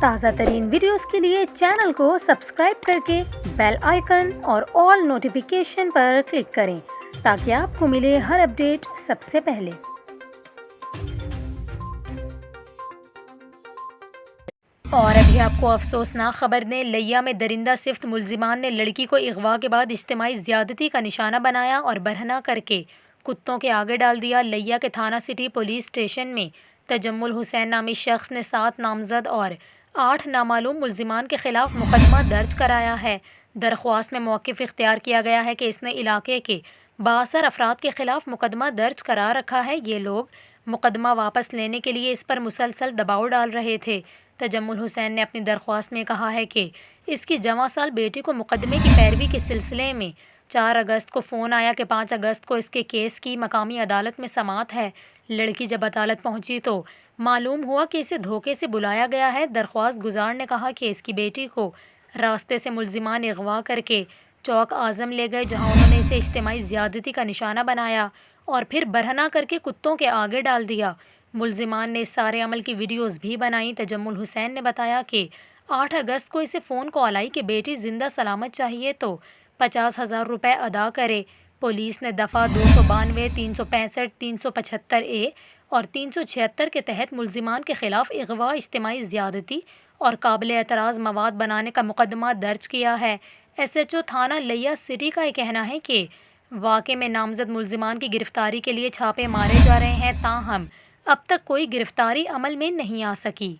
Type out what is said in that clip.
تازہ ترین ویڈیوز کے لیے چینل کو سبسکرائب کر کے بیل آئیکن اور آل نوٹیفیکیشن پر کلک کریں تاکہ آپ کو ملے ہر اپڈیٹ سب سے پہلے۔ اور ابھی آپ کو افسوسناک خبر دیں، لیا میں درندہ صفت ملزمان نے لڑکی کو اغوا کے بعد اجتماعی زیادتی کا نشانہ بنایا اور برہنہ کر کے کتوں کے آگے ڈال دیا۔ لیا کے تھانہ سٹی پولیس اسٹیشن میں تجمل حسین نامی شخص نے 7 نامزد اور 8 نامعلوم ملزمان کے خلاف مقدمہ درج کرایا ہے۔ درخواست میں موقف اختیار کیا گیا ہے کہ اس نے علاقے کے بااثر افراد کے خلاف مقدمہ درج کرا رکھا ہے۔ یہ لوگ مقدمہ واپس لینے کے لیے اس پر مسلسل دباؤ ڈال رہے تھے۔ تجمل حسین نے اپنی درخواست میں کہا ہے کہ اس کی جوان سال بیٹی کو مقدمے کی پیروی کے سلسلے میں 4 اگست کو فون آیا کہ 5 اگست کو اس کے کیس کی مقامی عدالت میں سماعت ہے۔ لڑکی جب عدالت پہنچی تو معلوم ہوا کہ اسے دھوکے سے بلایا گیا ہے۔ درخواست گزار نے کہا کہ اس کی بیٹی کو راستے سے ملزمان اغوا کر کے چوک اعظم لے گئے، جہاں انہوں نے اسے اجتماعی زیادتی کا نشانہ بنایا اور پھر برہنہ کر کے کتوں کے آگے ڈال دیا۔ ملزمان نے اس سارے عمل کی ویڈیوز بھی بنائیں۔ تجمل حسین نے بتایا کہ 8 اگست کو اسے فون کال آئی کہ بیٹی زندہ سلامت چاہیے تو 50,000 روپے ادا کرے۔ پولیس نے دفعہ 292، 365، 375A اور 376 کے تحت ملزمان کے خلاف اغوا، اجتماعی زیادتی اور قابل اعتراض مواد بنانے کا مقدمہ درج کیا ہے۔ SHO تھانہ لیا سٹی کا یہ کہنا ہے کہ واقعے میں نامزد ملزمان کی گرفتاری کے لیے چھاپے مارے جا رہے ہیں، تاہم اب تک کوئی گرفتاری عمل میں نہیں آ سکی۔